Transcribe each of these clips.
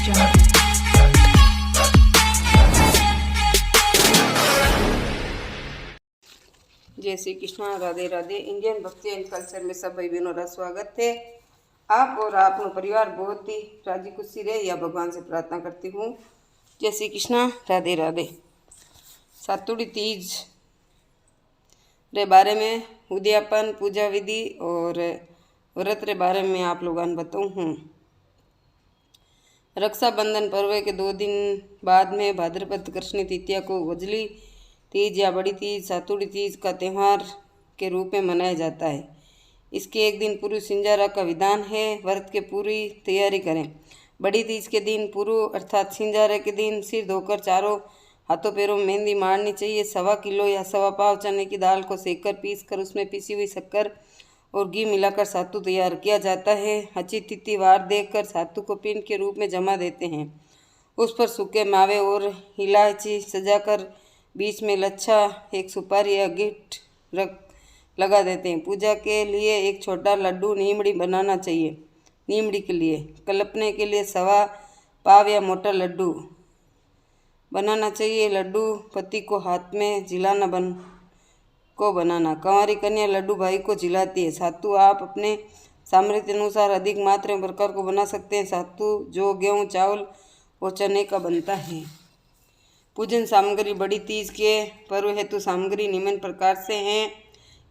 जय श्री कृष्ण, राधे राधे। इंडियन भक्ति and culture में सब भाई बहनों का स्वागत है। आप और आपनो परिवार बहुत ही राजी खुशी रहे, या भगवान से प्रार्थना करती हूँ। जय श्री कृष्ण, राधे राधे। सातुड़ी तीज रे बारे में, उद्यापन, पूजा विधि और व्रत रे बारे में आप लोगों ने बताऊँ हूँ। रक्षाबंधन पर्व के 2 दिन बाद में भाद्रपद कृष्ण तृतीया को गजली तीज या बड़ी तीज, सातुड़ी तीज का त्यौहार के रूप में मनाया जाता है। इसके एक दिन पूर्व सिंजारा का विधान है। व्रत के पूरी तैयारी करें। बड़ी तीज के दिन पूर्व अर्थात सिंजारे के दिन सिर धोकर चारों हाथों पैरों में मेहंदी मारनी चाहिए। 1.25 किलो या 1.25 पाव चने की दाल को सेककर पीस कर उसमें पिसी हुई शक्कर और घी मिलाकर सातु तैयार किया जाता है। अच्छी तिथि वार देखकर सातु को पिंड के रूप में जमा देते हैं। उस पर सूखे मावे और इलायची सजाकर बीच में लच्छा, एक सुपारी या गिफ्ट लगा देते हैं। पूजा के लिए एक छोटा लड्डू नीमड़ी बनाना चाहिए। नीमड़ी के लिए कल्पने के लिए 1.25 पाव या मोटा लड्डू बनाना चाहिए। लड्डू पति को हाथ में जिलाना बनाना। कंवारी कन्या लड्डू भाई को जिलाती है। सातु आप अपने सामर्थ्य अनुसार अधिक मात्रा में प्रकार को बना सकते हैं। सातु जो गेहूँ, चावल और चने का बनता है। पूजन सामग्री बड़ी तीज के पर्व हेतु सामग्री निम्न प्रकार से हैं।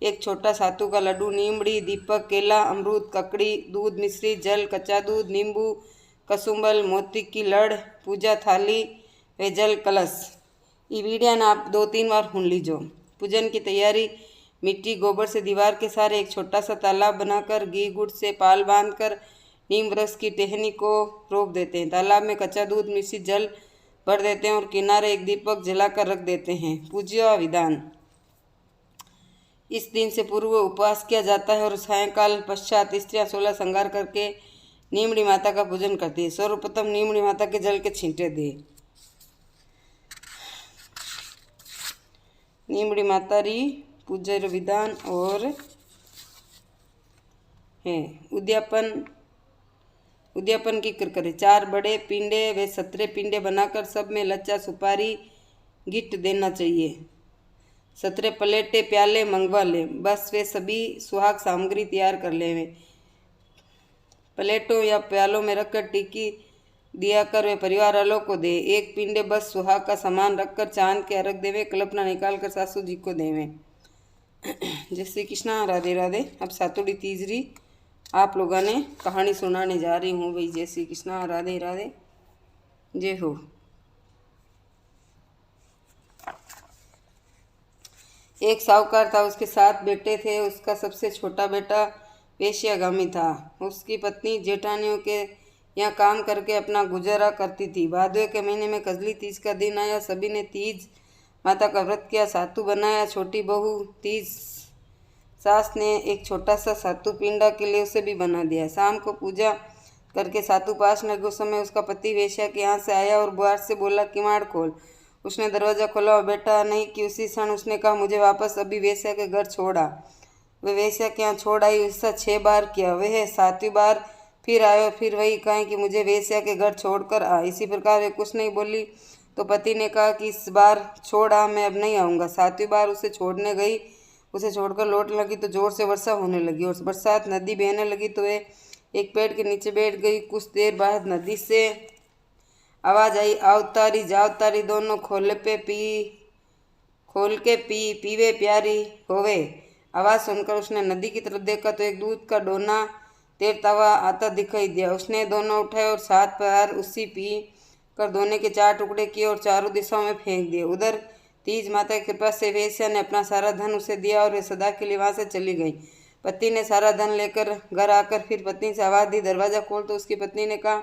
एक छोटा सातु का लड्डू, नीमड़ी, दीपक, केला, अमरूद, ककड़ी, दूध, मिश्री, जल, कच्चा दूध, नींबू, कसुम्बल, मोती की लड़, पूजा थाली व जल कलश। ये वीडियो ना आप 2-3 बार सुन लीजो। पूजन की तैयारी, मिट्टी गोबर से दीवार के सहारे एक छोटा सा तालाब बनाकर घी गुड़ से पाल बांधकर नीम वृक्ष की टहनी को रोक देते हैं। तालाब में कच्चा दूध, मिश्री, जल भर देते हैं और किनारे एक दीपक जलाकर रख देते हैं। पूजा विधान, इस दिन से पूर्व उपवास किया जाता है और सायंकाल पश्चात स्त्रियां 16 श्रृंगार करके नीमड़ी माता का पूजन करती है। सर्वप्रथम नीमड़ी माता के जल के छींटे दे। नीमड़ी माता री पूजा विधान और है उद्यापन की करे। 4 बड़े पिंडे व 17 पिंडे बनाकर सब में लच्चा, सुपारी, गिफ्ट देना चाहिए। 17 प्लेटें, प्याले मंगवा लें। बस वे सभी सुहाग सामग्री तैयार कर लें। प्लेटों या प्यालों में रखकर टिक्की दिया कर वे परिवार वालों को दे। एक पिंडे बस सुहाग का सामान रखकर चांद के अर्घ देवे। कल्पना निकाल कर सासू जी को देवे। जय श्री कृष्णा, राधे राधे। अब सातुड़ी तीजरी आप लोगों ने कहानी सुनाने जा रही हूँ भाई। जय श्री कृष्णा, राधे राधे, जय हो। एक साहूकार था, उसके 7 बेटे थे। उसका सबसे छोटा बेटा वेश्यागामी था। उसकी पत्नी जेठानियों के यहाँ काम करके अपना गुजारा करती थी। भादवे के महीने में कजली तीज का दिन आया। सभी ने तीज माता का व्रत किया, सातु बनाया। छोटी बहू तीज सास ने एक छोटा सा सातु पिंडा के लिए उसे भी बना दिया। शाम को पूजा करके सातु पास लगे। उस समय उसका पति वेश्या के यहाँ से आया और बुआर से बोला, किवाड़ खोल। उसने दरवाज़ा खोला और बेटा नहीं कि उसी क्षण उसने कहा, मुझे वापस अभी वेश्या के घर छोड़ा। वह वेश्या के यहाँ छोड़ आई। उससे 6 बार किया। वह 7वीं बार फिर आयो, फिर वही कहें कि मुझे वेश्या के घर छोड़कर आ। इसी प्रकार वे कुछ नहीं बोली तो पति ने कहा कि इस बार छोड़ आ, मैं अब नहीं आऊँगा। 7वीं बार उसे छोड़ने गई। उसे छोड़कर लौट लगी तो जोर से वर्षा होने लगी और बरसात नदी बहने लगी तो वे एक पेड़ के नीचे बैठ गई। कुछ देर बाद नदी से आवाज़ आई, आओ तारी जाओ तारी, दोनों खोल के पीवे प्यारी होवे। आवाज़ सुनकर उसने नदी की तरफ देखा तो एक दूध का डोना तैरता हुआ आता दिखाई दिया। उसने दोनों उठाए और 7 बार उसी पी कर दोने के 4 टुकड़े किए और चारों दिशाओं में फेंक दिए। उधर तीज माता की कृपा से वेश्या ने अपना सारा धन उसे दिया और वे सदा के लिए वहाँ से चली गई। पति ने सारा धन लेकर घर आकर फिर पत्नी से आवाज़ दी, दरवाज़ा खोल। तो उसकी पत्नी ने कहा,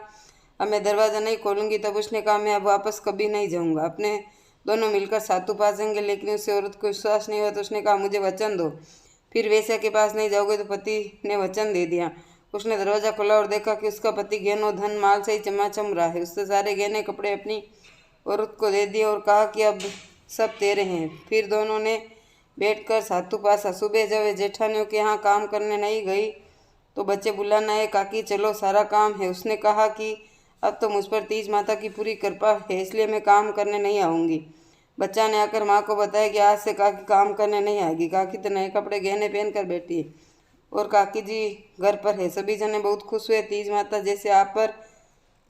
अब मैं दरवाज़ा नहीं खोलूंगी। तब उसने कहा, मैं अब वापस कभी नहीं जाऊंगा। अपने दोनों मिलकर सातु पासेंगे। लेकिन उसे औरत को विश्वास नहीं हुआ तो उसने कहा, मुझे वचन दो, फिर वेश्या के पास नहीं जाओगे। तो पति ने वचन दे दिया। उसने दरवाज़ा खोला और देखा कि उसका पति गहनों धन माल से ही चमाचम रहा है। उससे सारे गहने कपड़े अपनी औरत को दे दिए और कहा कि अब सब तेरे हैं। फिर दोनों ने बैठकर सातु पासा। सुबह जब वे जेठानियों के यहाँ काम करने नहीं गई तो बच्चे बुलाना है, काकी चलो सारा काम है। उसने कहा कि अब तो मुझ पर तीज माता की पूरी कृपा है, इसलिए मैं काम करने नहीं आऊँगी। बच्चा ने आकर माँ को बताया कि आज से काकी काम करने नहीं आएगी। काकी तो नए कपड़े गहने पहन कर बैठी है और काकी जी घर पर है। सभी जने बहुत खुश हुए। तीज माता जैसे आप पर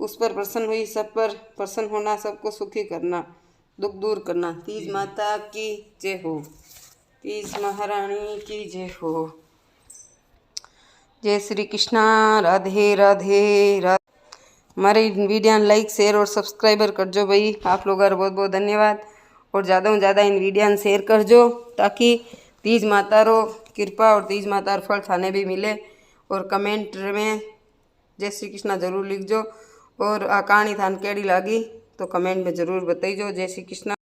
उस पर प्रसन्न हुई, सब पर प्रसन्न होना, सबको सुखी करना, दुख दूर करना। तीज माता की जय हो। तीज महारानी की जय हो। जय श्री कृष्णा। राधे राधे राधे। हमारे वीडियो लाइक शेयर और सब्सक्राइबर करजो भाई। आप लोग बहुत बहुत धन्यवाद। और ज़्यादा से ज़्यादा इन वीडियो शेयर करजो ताकि तीज माता रो कृपा और तीज माता रो फल थाने भी मिले। और कमेंट में जय श्री कृष्णा जरूर लिखजो। और आ कहानी थान केड़ी लागी तो कमेंट में ज़रूर बताइजो। जय श्री कृष्णा।